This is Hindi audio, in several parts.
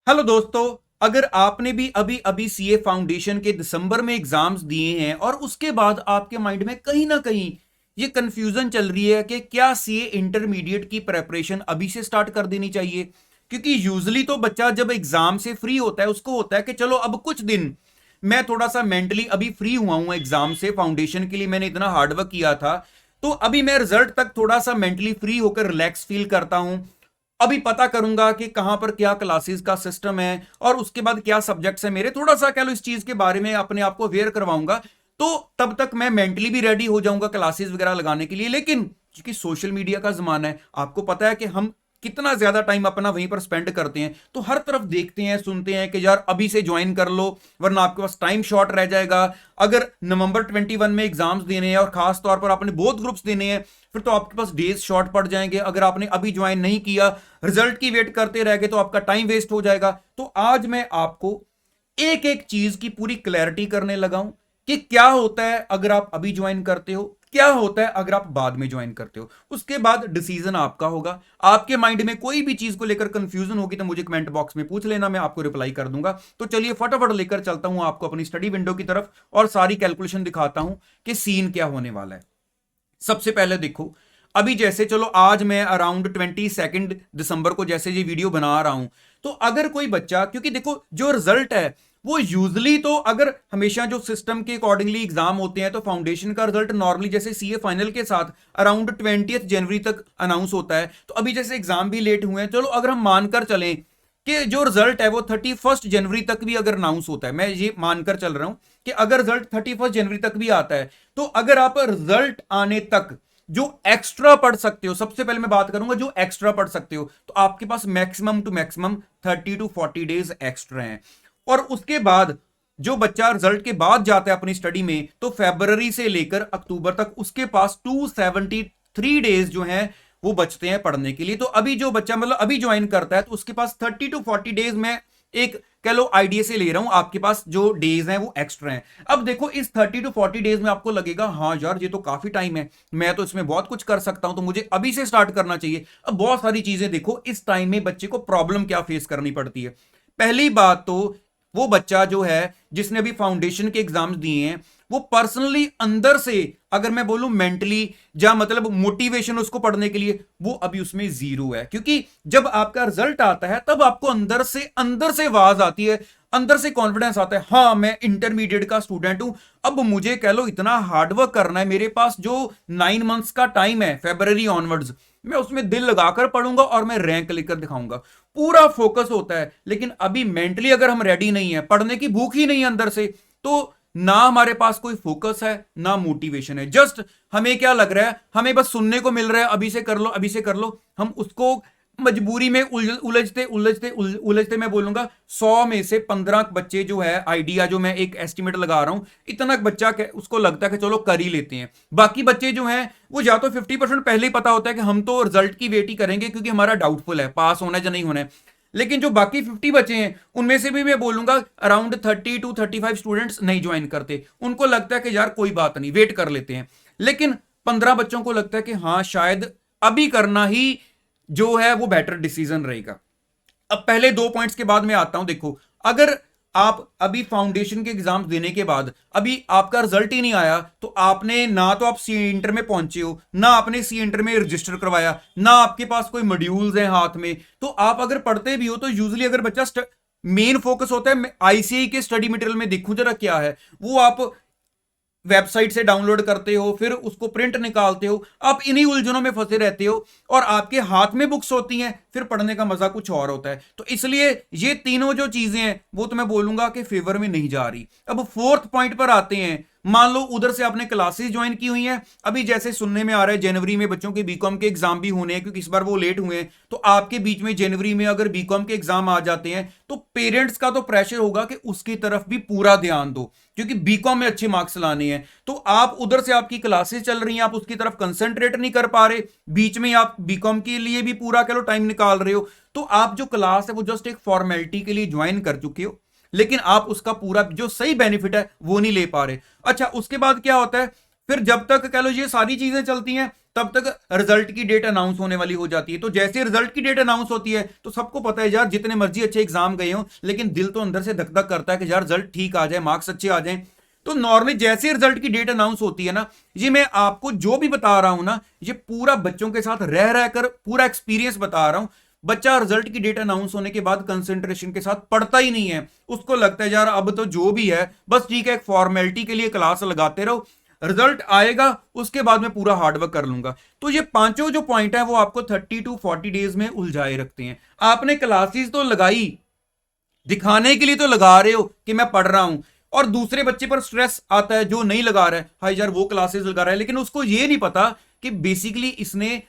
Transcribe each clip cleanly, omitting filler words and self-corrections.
हेलो दोस्तों। अगर आपने भी अभी अभी सीए फाउंडेशन के दिसंबर में एग्जाम्स दिए हैं और उसके बाद आपके माइंड में कहीं ना कहीं ये कंफ्यूजन चल रही है कि क्या सीए इंटरमीडिएट की प्रेपरेशन अभी से स्टार्ट कर देनी चाहिए, क्योंकि यूजली तो बच्चा जब एग्जाम से फ्री होता है उसको होता है कि चलो अब कुछ दिन मैं थोड़ा सा मेंटली अभी फ्री हुआ हूं एग्जाम से, फाउंडेशन के लिए मैंने इतना हार्डवर्क किया था, तो अभी मैं रिजल्ट तक थोड़ा सा मेंटली फ्री होकर रिलैक्स फील करता हूं। अभी पता करूंगा कि कहां पर क्या क्लासेस का सिस्टम है और उसके बाद क्या सब्जेक्ट्स है मेरे, थोड़ा सा कह लो इस चीज के बारे में अपने आप को अवेयर करवाऊंगा। तो तब तक मैं मेंटली भी रेडी हो जाऊंगा क्लासेस वगैरह लगाने के लिए। लेकिन क्योंकि सोशल मीडिया का जमाना है, आपको पता है कि हम कितना ज्यादा टाइम अपना वहीं पर स्पेंड करते हैं, तो हर तरफ देखते हैं सुनते हैं कि यार अभी से ज्वाइन कर लो वरना आपके पास टाइम शॉर्ट रह जाएगा। अगर नवंबर 21 में एग्जाम्स देने हैं और खास तौर पर आपने बोथ ग्रुप्स देने हैं, फिर तो आपके पास डेज शॉर्ट पड़ जाएंगे। अगर आपने अभी ज्वाइन नहीं किया, रिजल्ट की वेट करते रह गए, तो आपका टाइम वेस्ट हो जाएगा। तो आज मैं आपको एक एक चीज की पूरी क्लैरिटी करने लगा हूं कि क्या होता है अगर आप अभी ज्वाइन करते हो, क्या होता है अगर आप बाद में ज्वाइन करते हो। उसके बाद डिसीजन आपका होगा। आपके माइंड में कोई भी चीज को लेकर कंफ्यूजन होगी तो मुझे कमेंट बॉक्स में पूछ लेना, मैं आपको रिप्लाई कर दूंगा। तो चलिए फटाफट लेकर चलता हूं आपको अपनी स्टडी विंडो की तरफ और सारी कैलकुलेशन दिखाता हूं कि सीन क्या होने वाला है। सबसे पहले देखो, अभी जैसे चलो आज मैं अराउंड 22 दिसंबर को जैसे ये वीडियो बना रहा हूं, तो अगर कोई बच्चा, क्योंकि देखो जो रिजल्ट है वो यूजली तो अगर हमेशा जो सिस्टम के अकॉर्डिंगली एग्जाम होते हैं तो फाउंडेशन का रिजल्ट नॉर्मली जैसे सीए फाइनल के साथ अराउंड 20 जनवरी तक अनाउंस होता है। तो अभी जैसे एग्जाम भी लेट हुए हैं, चलो अगर हम मानकर चलें कि जो रिजल्ट है वो 31 जनवरी तक भी अगर अनाउंस होता है, मैं ये मानकर चल रहा हूं कि अगर रिजल्ट 31 जनवरी तक भी आता है, तो अगर आप रिजल्ट आने तक जो एक्स्ट्रा पढ़ सकते हो, सबसे पहले मैं बात करूंगा जो एक्स्ट्रा पढ़ सकते हो, तो आपके पास maximum two maximum 30 to 40 days extra हैं। और उसके बाद जो बच्चा रिजल्ट के बाद जाता है अपनी स्टडी में, तो फरवरी से लेकर अक्टूबर तक उसके पास 273 डेज जो हैं वो बचते हैं पढ़ने के लिए। तो अभी जो बच्चा मतलब अभी ज्वाइन करता है तो उसके पास 30 to 40 डेज में एक कह लो आइडिया से ले रहा हूं, आपके पास जो डेज हैं वो एक्स्ट्रा हैं। अब देखो इस 30 to 40 डेज में आपको लगेगा हाँ यार ये तो काफी टाइम है, मैं तो इसमें बहुत कुछ कर सकता हूं, तो मुझे अभी से स्टार्ट करना चाहिए। अब बहुत सारी चीजें देखो इस टाइम में बच्चे को प्रॉब्लम क्या फेस करनी पड़ती है। पहली बात तो वो बच्चा जो है जिसने अभी फाउंडेशन के एग्जाम्स दिए हैं, वो पर्सनली अंदर से अगर मैं बोलूं मेंटली या मतलब मोटिवेशन उसको पढ़ने के लिए, वो अभी उसमें जीरो है। क्योंकि जब आपका रिजल्ट आता है तब आपको अंदर से आवाज आती है, अंदर से कॉन्फिडेंस आता है, हाँ मैं इंटरमीडिएट का स्टूडेंट हूं। अब मुझे कह लो इतना हार्डवर्क करना है, मेरे पास जो 9 मंथ्स का टाइम है फरवरी ऑनवर्ड्स, मैं उसमें दिल लगाकर पढ़ूंगा और मैं रैंक लेकर दिखाऊंगा। पूरा फोकस होता है। लेकिन अभी मेंटली अगर हम रेडी नहीं है, पढ़ने की भूख ही नहीं है अंदर से, तो ना हमारे पास कोई फोकस है ना मोटिवेशन है। जस्ट हमें क्या लग रहा है, हमें बस सुनने को मिल रहा है अभी से कर लो अभी से कर लो, हम उसको मजबूरी में उलझते मैं बोलूंगा 100 में से 15 बच्चे जो है, आइडिया जो मैं एक एस्टिमेट लगा रहा हूं, इतना बच्चा उसको लगता है कि चलो कर ही लेते हैं। बाकी बच्चे जो हैं वो या तो 50% पहले ही पता होता है कि हम तो रिजल्ट की वेट ही करेंगे क्योंकि हमारा डाउटफुल है पास होना है या नहीं होना है। लेकिन जो बाकी 50 बचे हैं उनमें से भी मैं बोलूंगा अराउंड 30 to 35 स्टूडेंट्स नहीं ज्वाइन करते, उनको लगता है कि यार कोई बात नहीं वेट कर लेते हैं। लेकिन 15 बच्चों को लगता है कि हाँ शायद अभी करना ही जो है वो बेटर डिसीजन रहेगा। अब पहले 2 पॉइंट्स के बाद मैं आता हूं। देखो अगर आप अभी फाउंडेशन के एग्जाम्स देने के बाद अभी आपका रिजल्ट ही नहीं आया, तो आपने ना तो आप सी इंटर में पहुंचे हो, ना आपने सी इंटर में रजिस्टर करवाया, ना आपके पास कोई मॉड्यूल्स हैं हाथ में, तो आप अगर पढ़ते भी हो तो यूजली अगर बच्चा मेन फोकस होता है आईसीआई के स्टडी मटेरियल में, देखूं जरा क्या है वो, आप वेबसाइट से डाउनलोड करते हो फिर उसको प्रिंट निकालते हो, आप इन्हीं उलझनों में फंसे रहते हो और आपके हाथ में बुक्स होती हैं, फिर पढ़ने का मजा कुछ और होता है। तो इसलिए ये तीनों जो चीजें हैं वो तो मैं बोलूंगा कि फेवर में नहीं जा रही। अब फोर्थ पॉइंट पर आते हैं। मान लो उधर से आपने क्लासेस ज्वाइन की हुई हैं, अभी जैसे सुनने में आ रहा है जनवरी में बच्चों के बीकॉम के एग्जाम भी होने हैं क्योंकि इस बार वो लेट हुए हैं, तो आपके बीच में जनवरी में अगर बीकॉम के एग्जाम आ जाते हैं तो पेरेंट्स का तो प्रेशर होगा कि उसकी तरफ भी पूरा ध्यान दो क्योंकि बीकॉम में अच्छे मार्क्स लाने हैं। तो आप उधर से आपकी क्लासेस चल रही हैं, आप उसकी तरफ कंसंट्रेट नहीं कर पा रहे, बीच में आप बीकॉम के लिए भी पूरा कह लो टाइम निकाल रहे हो, तो आप जो क्लास है वो जस्ट एक फॉर्मेलिटी के लिए ज्वाइन कर चुके हो, लेकिन आप उसका पूरा जो सही बेनिफिट है वो नहीं ले पा रहे। अच्छा उसके बाद क्या होता है, फिर जब तक कह लो ये सारी चीजें चलती हैं, तब तक रिजल्ट की डेट अनाउंस होने वाली हो जाती है। तो जैसे रिजल्ट की डेट अनाउंस होती है तो सबको पता है यार, जितने मर्जी अच्छे एग्जाम गए हो, लेकिन दिल तो अंदर से धक धक करता है कि यार रिजल्ट ठीक आ जाए, मार्क्स अच्छे आ जाए। तो नॉर्मली जैसे रिजल्ट की डेट अनाउंस होती है ना, ये मैं आपको जो भी बता रहा हूं ना, ये पूरा बच्चों के साथ रह रहकर पूरा एक्सपीरियंस बता रहा हूं। बच्चा रिजल्ट की डेट अनाउंस होने के बाद कंसंट्रेशन के साथ पढ़ता ही नहीं है। उसको लगता है यार अब तो जो भी है बस ठीक है, एक फॉर्मेलिटी के लिए क्लास लगाते रहो, रिजल्ट आएगा उसके बाद में पूरा हार्डवर्क कर लूंगा। तो ये पांचों जो पॉइंट है वो आपको 30 to 40 डेज में उलझाए रखते हैं। आपने क्लासेस तो लगाई, दिखाने के लिए तो लगा रहे हो कि मैं पढ़ रहा हूं, और दूसरे बच्चे पर स्ट्रेस आता है जो नहीं लगा रहा है, हाई यार वो क्लासेस लगा रहा है, लेकिन उसको ये नहीं पता कि बेसिकली इसने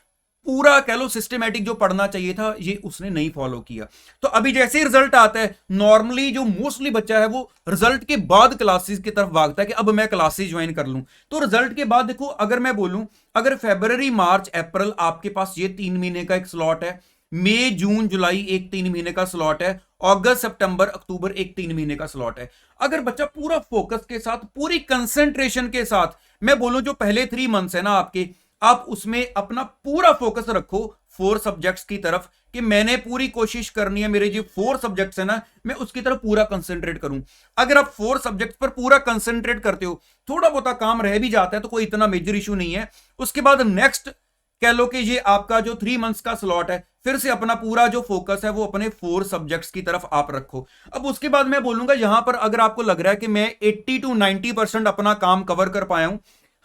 पूरा कह लो सिस्टमेटिक जो पढ़ना चाहिए था ये उसने नहीं फॉलो किया। तो अभी जैसे रिजल्ट आता है, नॉर्मली जो मोस्टली बच्चा है वो रिजल्ट के बाद क्लासेस की तरफ भागता है कि अब मैं क्लासेस ज्वाइन कर लूं। तो रिजल्ट के बाद देखो, अगर मैं बोलूं, अगर फरवरी मार्च अप्रैल आपके पास ये 3 महीने का एक स्लॉट है, मई जून जुलाई एक 3 महीने का स्लॉट है, अगस्त सितंबर अक्टूबर एक 3 महीने का स्लॉट है। अगर बच्चा पूरा फोकस के साथ, पूरी कंसंट्रेशन के साथ, मैं बोलूं जो पहले 3 मंथ्स है ना आपके, आप उसमें अपना पूरा फोकस रखो 4 सब्जेक्ट्स की तरफ, कि मैंने पूरी कोशिश करनी है मेरे जो 4 सब्जेक्ट्स है ना, मैं उसकी तरफ पूरा कंसंट्रेट करूं। अगर आप 4 सब्जेक्ट्स पर पूरा कंसंट्रेट करते हो, थोड़ा बहुत काम रह भी जाता है तो कोई इतना मेजर इशू नहीं है। उसके बाद नेक्स्ट कह लो कि ये आपका जो 3 मंथ्स का स्लॉट है, फिर से अपना पूरा जो फोकस है वो अपने 4 सब्जेक्ट्स की तरफ आप रखो। अब उसके बाद मैं बोलूंगा यहां पर अगर आपको लग रहा है कि मैं 80 to 90% अपना काम कवर कर पाया हूं,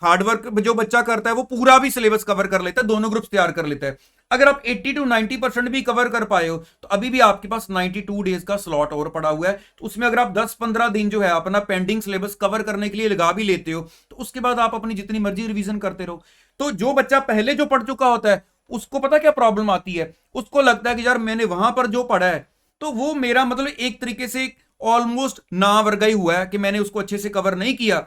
हार्डवर्क जो बच्चा करता है वो पूरा भी सिलेबस कवर कर लेता है, दोनों ग्रुप्स तैयार कर लेता है। अगर आप 80 to 90% भी कवर कर पाए हो तो अभी भी आपके पास 92 डेज का स्लॉट और पड़ा हुआ है। तो उसमें अगर आप 10-15 दिन जो है अपना पेंडिंग सिलेबस कवर करने के लिए लगा भी लेते हो तो उसके बाद आप अपनी जितनी मर्जी रिवीजन करते रहो। तो जो बच्चा पहले जो पढ़ चुका होता है उसको पता क्या प्रॉब्लम आती है, उसको लगता है कि यार मैंने वहां पर जो पढ़ा है तो वो मेरा मतलब एक तरीके से ऑलमोस्ट ना वर्गा ही हुआ है कि मैंने उसको अच्छे से कवर नहीं किया,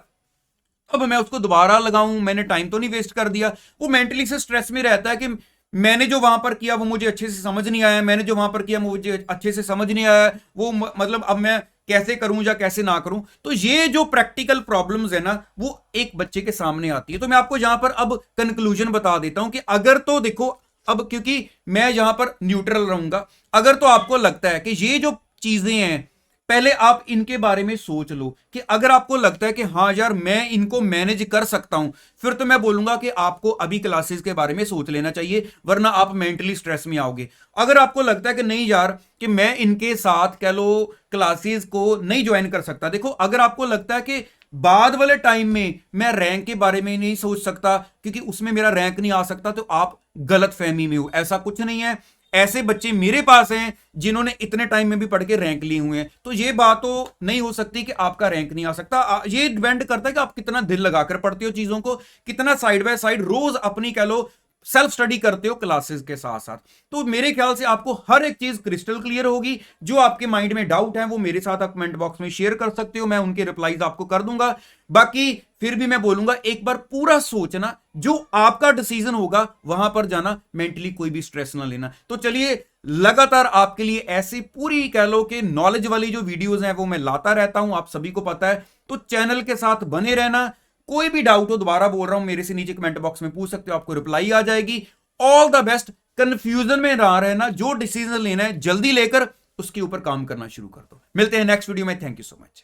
अब मैं उसको दोबारा लगाऊं, मैंने टाइम तो नहीं वेस्ट कर दिया। वो मेंटली से स्ट्रेस में रहता है कि मैंने जो वहां पर किया वो मुझे अच्छे से समझ नहीं आया, मैंने जो वहां पर किया मुझे अच्छे से समझ नहीं आया, वो मतलब अब मैं कैसे करूं या कैसे ना करूं। तो ये जो प्रैक्टिकल प्रॉब्लम्स है ना वो एक बच्चे के सामने आती है। तो मैं आपको यहां पर अब कंक्लूजन बता देता हूं कि अगर तो देखो, अब क्योंकि मैं यहां पर न्यूट्रल रहूंगा, अगर तो आपको लगता है कि ये जो चीजें हैं पहले आप इनके बारे में सोच लो, कि अगर आपको लगता है कि हाँ यार मैं इनको मैनेज कर सकता हूं, फिर तो मैं बोलूंगा कि आपको अभी क्लासेस के बारे में सोच लेना चाहिए, वरना आप मेंटली स्ट्रेस में आओगे। अगर आपको लगता है कि नहीं यार कि मैं इनके साथ कह लो क्लासेस को नहीं ज्वाइन कर सकता, देखो अगर आपको लगता है कि बाद वाले टाइम में मैं रैंक के बारे में नहीं सोच सकता क्योंकि उसमें मेरा रैंक नहीं आ सकता, तो आप गलत फहमी में हो। ऐसा कुछ नहीं है, ऐसे बच्चे मेरे पास हैं जिन्होंने इतने टाइम में भी पढ़ के रैंक लिए हुए हैं। तो ये बात तो नहीं हो सकती कि आपका रैंक नहीं आ सकता। ये डिपेंड करता है कि आप कितना दिल लगाकर पढ़ते हो चीजों को, कितना साइड बाय साइड रोज अपनी कह लो सेल्फ स्टडी करते हो क्लासेस के साथ साथ। तो मेरे ख्याल से आपको हर एक चीज क्रिस्टल क्लियर होगी। जो आपके माइंड में डाउट है वो मेरे साथ आप कमेंट बॉक्स में शेयर कर सकते हो, मैं उनके रिप्लाईज आपको कर दूंगा। बाकी फिर भी मैं बोलूंगा एक बार पूरा सोचना, जो आपका डिसीजन होगा वहां पर जाना, मेंटली कोई भी स्ट्रेस ना लेना। तो चलिए लगातार आपके लिए ऐसी पूरी कह लो कि नॉलेज वाली जो वीडियोस हैं वो मैं लाता रहता हूं, आप सभी को पता है। तो चैनल के साथ बने रहना। कोई भी डाउट हो, दोबारा बोल रहा हूं, मेरे से नीचे कमेंट बॉक्स में पूछ सकते हो, आपको रिप्लाई आ जाएगी। All the best. कंफ्यूजन में ना रहना, जो डिसीजन लेना है जल्दी लेकर उसके ऊपर काम करना शुरू कर दो। मिलते हैं नेक्स्ट वीडियो में। Thank you so much.